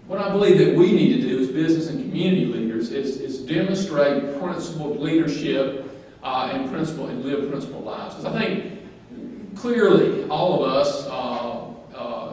What I believe that we need to do as business and community leaders is demonstrate principled leadership and live principled lives. Because I think clearly all of us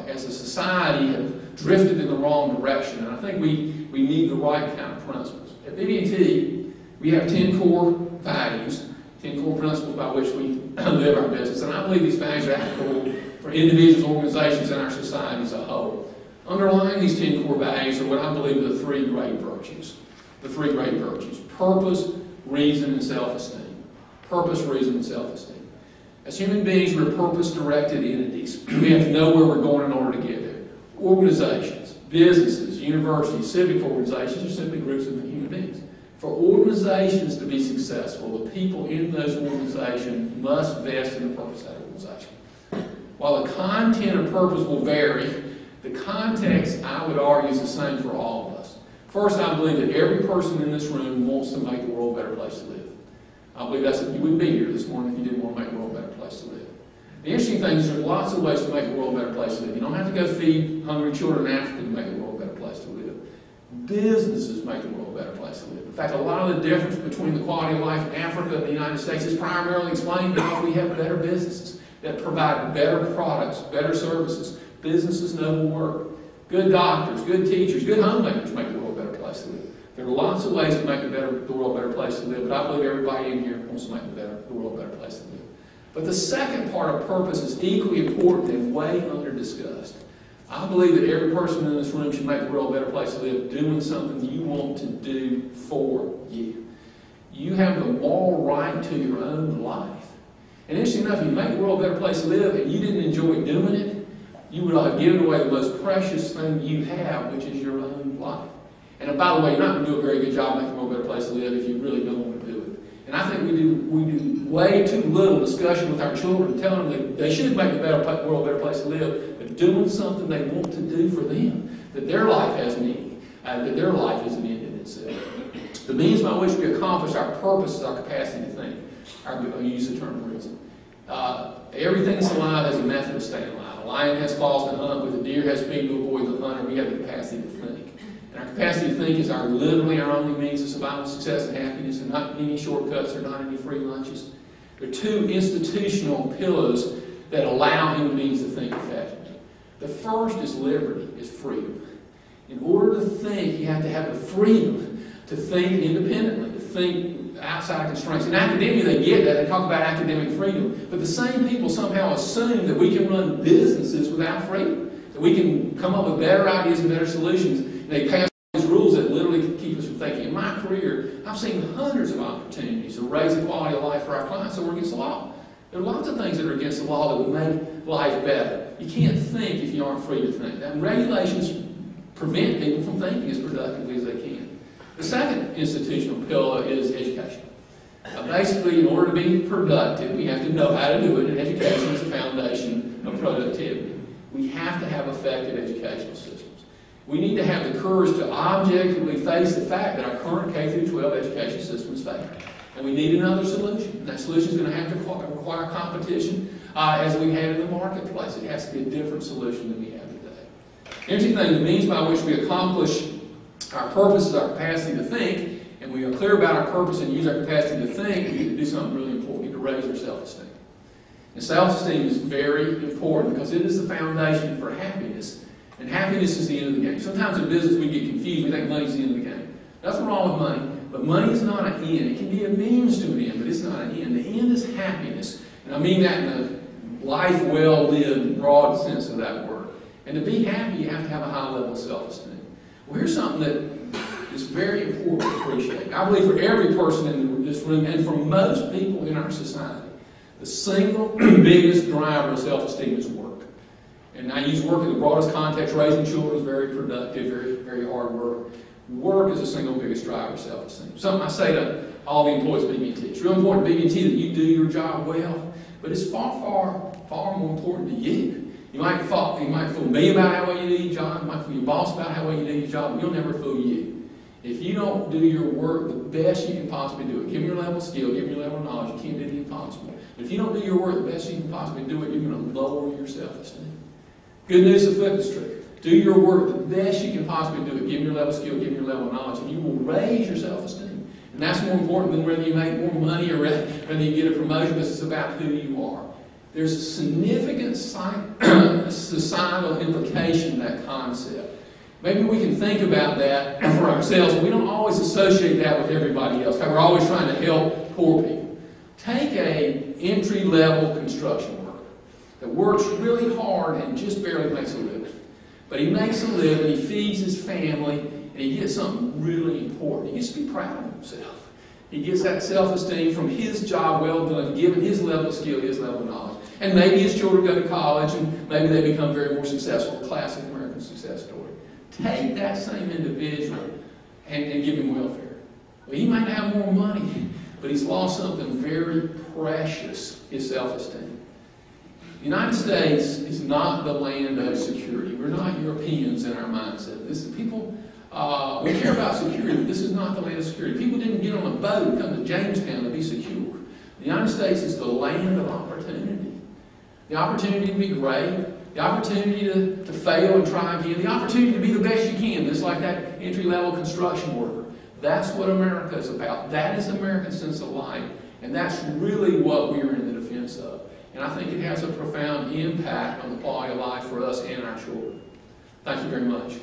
as a society have drifted in the wrong direction, and I think we need the right kind of principles. At BB&T, we have 10 core values, 10 core principles by which we live our business, and I believe these values are applicable for individuals, organizations, and our society as a whole. Underlying these 10 core values are what I believe are the three great virtues. The three great virtues: purpose, reason, and self-esteem. Purpose, reason, and self-esteem. As human beings, we're purpose-directed entities. We have to know where we're going in order to get there. Organizations, businesses, universities, civic organizations are simply groups of human beings. For organizations to be successful, the people in those organizations must vest in the purpose of that organization. While the content of purpose will vary, the context, I would argue, is the same for all of us. First, I believe that every person in this room wants to make the world a better place to live. I believe you wouldn't be here this morning if you didn't want to make the world a better place to live. The interesting thing is there's lots of ways to make the world a better place to live. You don't have to go feed hungry children in Africa to make the world a better place to live. Businesses make the world a better place to live. In fact, a lot of the difference between the quality of life in Africa and the United States is primarily explained because we have better businesses that provide better products, better services. Businesses know work. Good doctors, good teachers, good homemakers make the world a better place to live. There are lots of ways to make the world a better place to live, but I believe everybody in here wants to make the world a better place to live. But the second part of purpose is equally important and way under-discussed. I believe that every person in this room should make the world a better place to live doing something you want to do for you. You have the moral right to your own life. And interesting enough, if you make the world a better place to live and you didn't enjoy doing it, you would have given away the most precious thing you have, which is your own life. And by the way, you're not going to do a very good job making the world a better place to live if you really don't want to do it. And I think we do way too little discussion with our children, telling them that they should make the world a better place to live, but doing something they want to do for them, that their life has meaning, that their life is an end in itself. The means by which we accomplish our purpose is our capacity to think. I'll use the term reason. Everything that's alive has a method of staying alive. A lion has claws to hunt, but the deer has speed to avoid the hunter. We have the capacity to think. And our capacity to think is literally our only means of survival, success, and happiness, and not any shortcuts or not any free lunches. There are two institutional pillars that allow human beings to think effectively. The first is liberty, is freedom. In order to think, you have to have the freedom to think independently, to think outside constraints. In academia, they get that. They talk about academic freedom. But the same people somehow assume that we can run businesses without freedom, that we can come up with better ideas and better solutions. And they pass these rules that literally keep us from thinking. In my career, I've seen hundreds of opportunities to raise the quality of life for our clients that were against the law. There are lots of things that are against the law that would make life better. You can't think if you aren't free to think. And regulations prevent people from thinking as productively as they can. The second institutional pillar is education. Basically, in order to be productive, we have to know how to do it, and education is the foundation of productivity. We have to have effective educational systems. We need to have the courage to objectively face the fact that our current K-12 education system is failing. And we need another solution. And that solution is going to have to require competition as we have in the marketplace. It has to be a different solution than we have today. Interesting thing, the means by which we accomplish our purpose is our capacity to think, and we are clear about our purpose and use our capacity to think, we need to do something really important. We need to raise our self-esteem. And self-esteem is very important because it is the foundation for happiness, and happiness is the end of the game. Sometimes in business we get confused. We think money is the end of the game. Nothing wrong with money, but money is not an end. It can be a means to an end, but it's not an end. The end is happiness, and I mean that in a life well lived, broad sense of that word. And to be happy, you have to have a high level of self-esteem. Well, here's something that is very important to appreciate. I believe for every person in this room, and for most people in our society, the single biggest driver of self-esteem is work. And I use work in the broadest context. Raising children is very productive, very, very hard work. Work is the single biggest driver of self-esteem. Something I say to all the employees at BB&T. It's real important to BB&T that you do your job well, but it's far, far, far more important to you. You might fool me about how well you do your job. You might fool your boss about how well you do your job, but you'll never fool you. If you don't do your work the best you can possibly do it, give them your level of skill, give them your level of knowledge, you can't do the impossible. But if you don't do your work the best you can possibly do it, you're going to lower your self-esteem. Good news, the flip is true. Do your work the best you can possibly do it. Give them your level of skill, give them your level of knowledge, and you will raise your self-esteem. And that's more important than whether you make more money or whether you get a promotion, because it's about who you are. There's a significant societal implication in that concept. Maybe we can think about that for ourselves, but we don't always associate that with everybody else. We're always trying to help poor people. Take an entry-level construction worker that works really hard and just barely makes a living. But he makes a living, he feeds his family, and he gets something really important. He gets to be proud of himself. He gets that self-esteem from his job well done, given his level of skill, his level of knowledge. And maybe his children go to college, and maybe they become very more successful. Classic American success story. Take that same individual and give him welfare. Well, he might have more money, but he's lost something very precious, his self-esteem. The United States is not the land of security. We're not Europeans in our mindset. This is people, we care about security, but this is not the land of security. People didn't get on a boat and come to Jamestown to be secure. The United States is the land of opportunity. The opportunity to be great, the opportunity to fail and try again, the opportunity to be the best you can, just like that entry-level construction worker. That's what America is about. That is the American sense of life, and that's really what we're in the defense of. And I think it has a profound impact on the quality of life for us and our children. Thank you very much.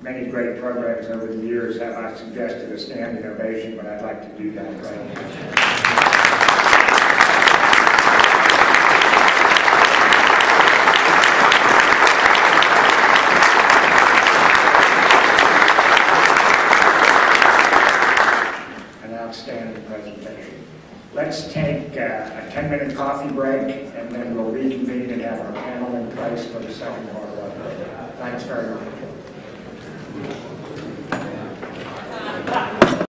Many great programs over the years have I suggested a standing ovation, but I'd like to do that right now. An outstanding presentation. Let's take a 10-minute coffee break, and then we'll reconvene and have our panel in place for the second part of our program. Thanks very much.